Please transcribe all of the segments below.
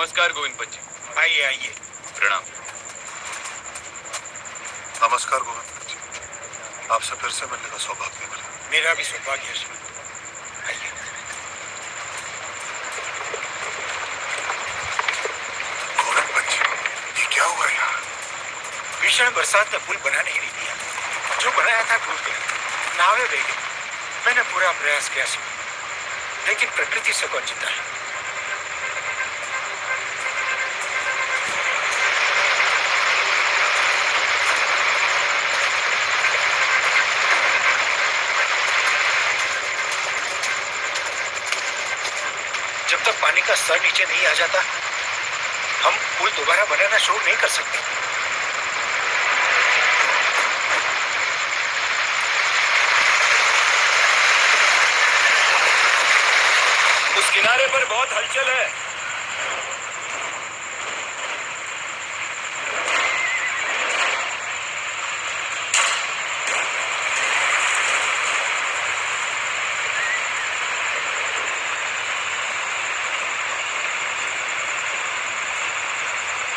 नमस्कार गोविंद पंत जी। आइए आइए। प्रणाम। नमस्कार गोविंद पंत जी, आपसे फिर से मिलने का सौभाग्य मिला। मेरा भी सौभाग्य है। आइए। गोविंद पंत जी, ये क्या हुआ यहाँ? भीषण बरसात ने पुल बनाने ही नहीं दिया। जो बनाया था टूट गया, नावें बह गई। मैंने पूरा प्रयास किया सर, लेकिन प्रकृति से कौन जीता है। जब तक पानी का स्तर नीचे नहीं आ जाता, हम पुल दोबारा बनाना शुरू नहीं कर सकते। उस किनारे पर बहुत हलचल है।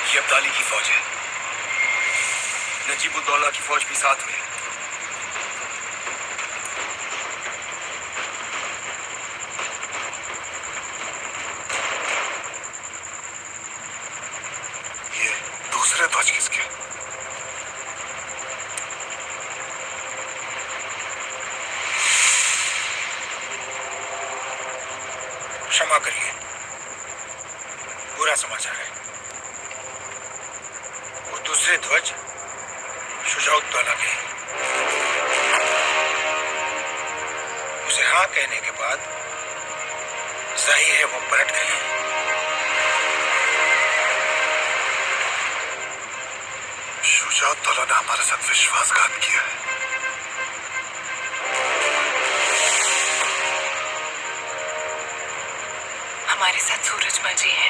ये अब्दाली की फौज है, नजीबुद्दौला की फौज भी साथ में है। ये दूसरे ध्वज किसके? क्षमा करिए, बुरा समाचार है। वो दूसरे ध्वज शुजाउद्दौला के। उसे हाँ कहने के बाद जाहिर है वो पलट गए हैं। शुजाउद्दौला ने हमारे साथ विश्वासघात किया है। हमारे साथ सूरजबाजी है।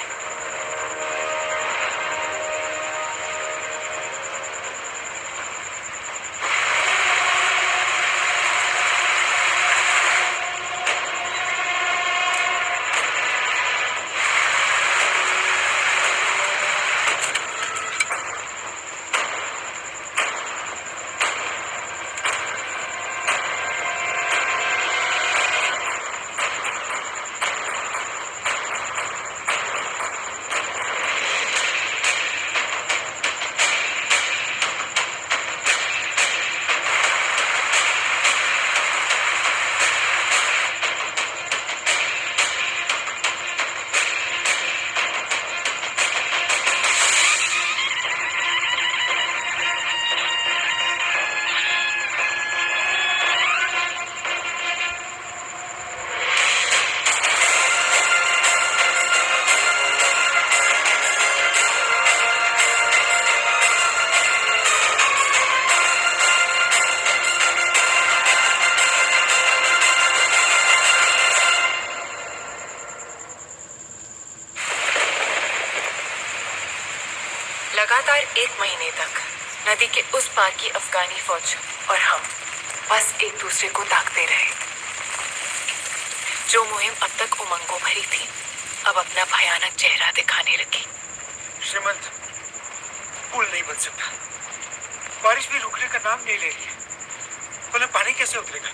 लगातार 1 महीने तक नदी के उस पार की अफगानी फौज और हम बस एक दूसरे को ताकते रहे। जो मुहिम अब तक उमंगों भरी थी, अब अपना भयानक चेहरा दिखाने लगी। श्रीमंत, पुल नहीं बन सकता। बारिश भी रुकने का नाम नहीं ले रही है। बोले पानी कैसे उतरेगा?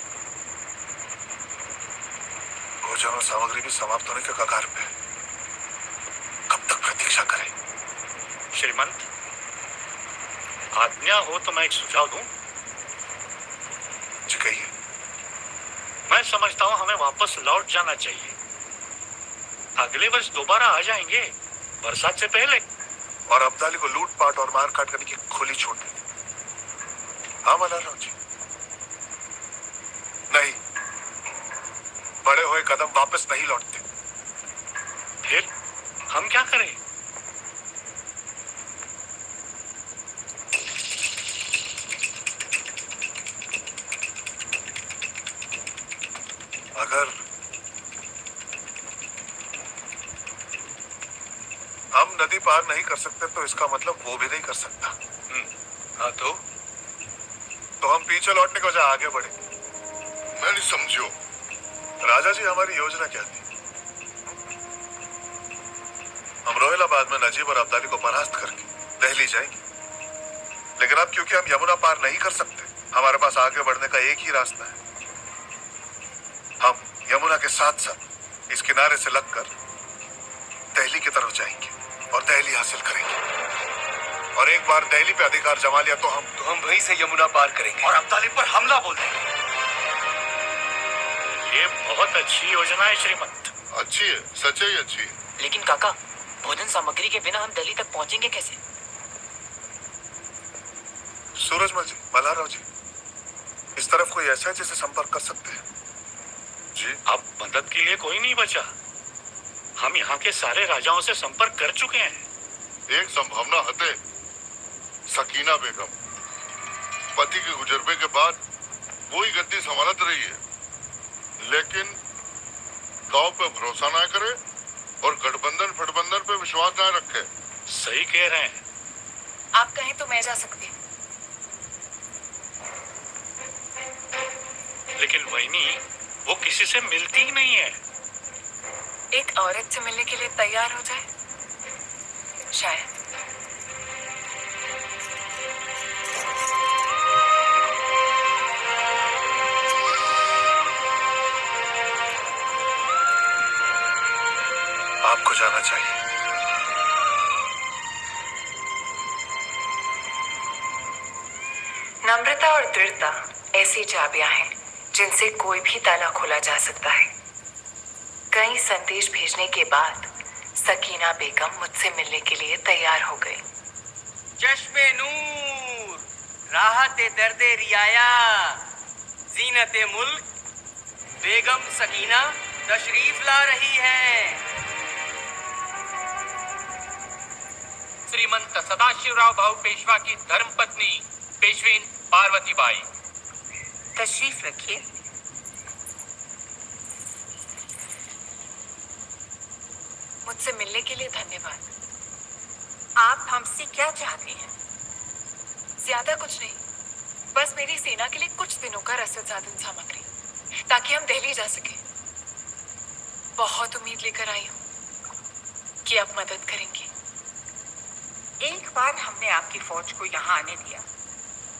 भोजन और सामग्री भी समाप्त होने के कगार पे है। कब तक प्रतीक्षा करें? श्रीमंत, आज्ञा हो तो मैं एक सुझाव दूं। जी कहिए। मैं समझता हूं हमें वापस लौट जाना चाहिए। अगले वर्ष दोबारा आ जाएंगे, बरसात से पहले। और अब्दाली को लूटपाट और मारकाट करने की खुली छूट दी। हाँ मल्हारराव जी। नहीं, बड़े हुए कदम वापस नहीं लौटते। फिर हम क्या करें? अगर हम नदी पार नहीं कर सकते तो इसका मतलब वो भी नहीं कर सकता। हाँ तो हम पीछे लौटने को जहाँ आगे बढ़े। मैं नहीं समझो। राजा जी, हमारी योजना क्या थी? हम रोहिलाबाद में नजीब और अब्दाली को परास्त करके दिल्ली जाएंगे। लेकिन अब क्योंकि हम यमुना पार नहीं कर सकते, हमारे पास आगे बढ़ने का एक ही रास्ता है। हम यमुना के साथ साथ इस किनारे से लगकर दिल्ली की तरफ जाएंगे और दिल्ली हासिल करेंगे। और एक बार दिल्ली पे अधिकार जमा लिया तो हम वहीं से यमुना पार करेंगे और अब्दाली पर हमला बोल देंगे। ये बहुत अच्छी योजना है श्रीमंत। अच्छी है, सच ही अच्छी है। लेकिन काका, भोजन सामग्री के बिना हम दिल्ली तक पहुंचेंगे कैसे? सूरजमल जी, मल्हाराव जी, इस तरफ कोई ऐसा है जिसे संपर्क कर सकते हैं? जी, अब मदद के लिए कोई नहीं बचा। हम यहाँ के सारे राजाओं से संपर्क कर चुके हैं। एक संभावना है सकीना बेगम। पति के गुजरने के बाद वो ही गद्दी संभालत रही है, लेकिन गांव पे भरोसा ना करे और गठबंधन फटबंधन पे विश्वास ना रखे। सही कह रहे हैं। आप कहें तो मैं जा सकती हूँ। लेकिन वहीनी, वो किसी से मिलती ही नहीं है। एक औरत से मिलने के लिए तैयार हो जाए शायद। आपको जाना चाहिए। नम्रता और दृढ़ता ऐसी चाबियां हैं जिनसे कोई भी ताला खोला जा सकता है। कई संदेश भेजने के बाद सकीना बेगम मुझसे मिलने के लिए तैयार हो गई। चश्मे नूर, राहते दर्दे रियाया, जीनते मुल्क, बेगम सकीना तशरीफ ला रही है। श्रीमंत सदाशिवराव भाऊ पेशवा की धर्मपत्नी पेशवीन पार्वती बाई। तशरीफ रखिए। मुझसे मिलने के लिए धन्यवाद। आप हमसे क्या चाहते हैं? ज्यादा कुछ नहीं, बस मेरी सेना के लिए कुछ दिनों का रसद साधन सामग्री, ताकि हम दिल्ली जा सके। बहुत उम्मीद लेकर आई हूँ कि आप मदद करेंगे। एक बार हमने आपकी फौज को यहाँ आने दिया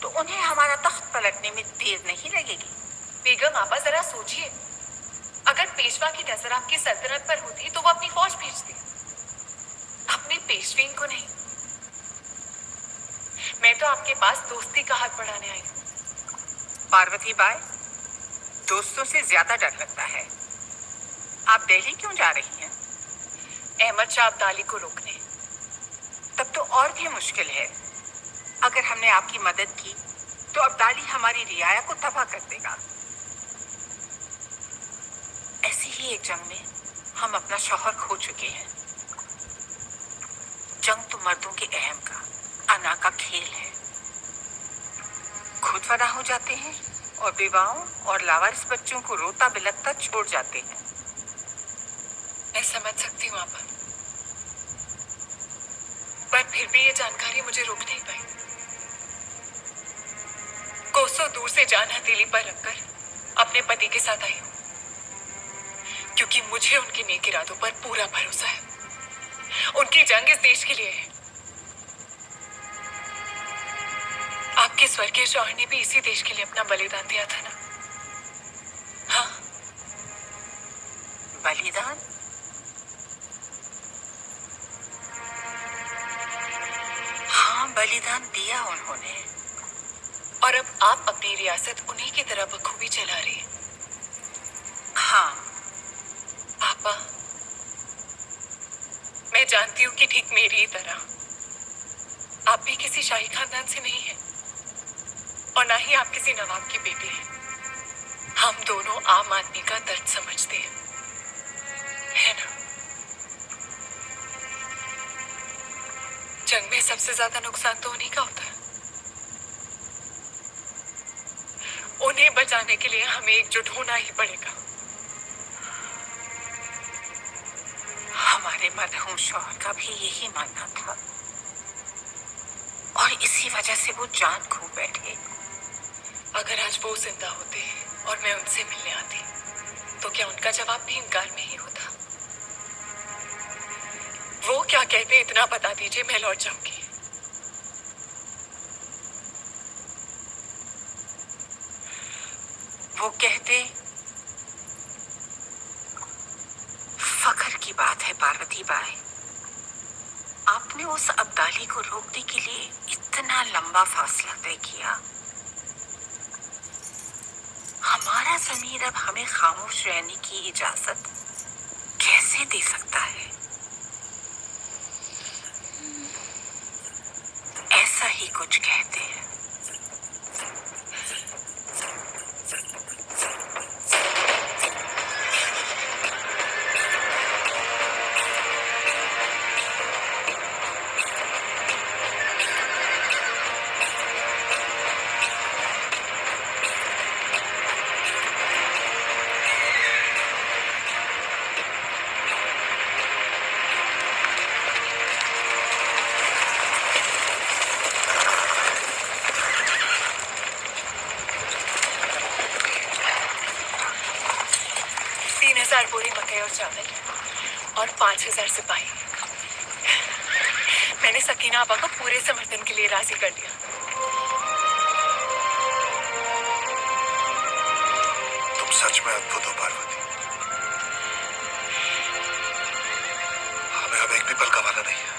तो उन्हें हमारा तख्त पलटने में देर नहीं लगेगी। बेगम आपा, जरा सोचिए, अगर पेशवा की नजर आपकी सल्तनत पर होती तो वो अपनी फौज भेजती, अपनी पेशवीन को नहीं। मैं तो आपके पास दोस्ती का हाथ बढ़ाने आई हूँ। पार्वती बाई, दोस्तों से ज्यादा डर लगता है। आप दिल्ली क्यों जा रही हैं? अहमद शाह अब्दाली को रोकने। तब तो और भी मुश्किल है। अगर हमने आपकी मदद की तो अब्दाली हमारी रियाया को तबाह कर देगा। ऐसी ही एक जंग में हम अपना शौहर खो चुके हैं। जंग तो मर्दों के अहम का, अना का खेल है। खुद फना हो जाते हैं और विवाहों और लावारिस बच्चों को रोता बिलखता छोड़ जाते हैं। मैं समझ सकती हूँ आपा, पर फिर भी ये जानकारी मुझे रोक नहीं पाई। कोसों दूर से जान हथेली पर रखकर अपने पति के साथ आई हूँ, क्योंकि मुझे उनके नेक इरादों पर पूरा भरोसा है। उनकी जंग इस देश के लिए है। आपके स्वर्गीय शौहर ने भी इसी देश के लिए अपना बलिदान दिया था ना? हाँ। बलिदान? हाँ, बलिदान दिया उन्होंने। और अब आप अपनी रियासत उन्हीं की तरह बखूबी चला रही हैं। हाँ। पापा, मैं जानती हूँ कि ठीक मेरी ही तरह आप भी किसी शाही खानदान से नहीं हैं, और ना ही आप किसी नवाब की बेटी हैं। हम दोनों आम आदमी का दर्द समझते हैं, है ना? जंग में सबसे ज्यादा नुकसान तो उन्हीं का होता है। उन्हें बचाने के लिए हमें एकजुट होना ही पड़ेगा। हमारे मरहूम शौहर का भी यही मानना था, और इसी वजह से वो जान खो बैठे। अगर आज वो जिंदा होते और मैं उनसे मिलने आती, तो क्या उनका जवाब भी इनकार में ही होता? वो क्या कहते इतना बता दीजिए, मैं लौट जाऊंगी। वो कहते, फख्र की बात है पार्वती बाई, आपने उस अब्दाली को रोकने के लिए इतना लंबा फासला तय किया। हमारा ज़मीर अब हमें खामोश रहने की इजाजत कैसे दे सकता है? ऐसा ही कुछ कहते हैं। बोरी मकई और चावल और 5000 सिपाही। मैंने सकीना आपा को पूरे समर्थन के लिए राजी कर दिया। तुम सच में अद्भुत हो पार्वती। हमें अब एक भी पल गंवाना नहीं है।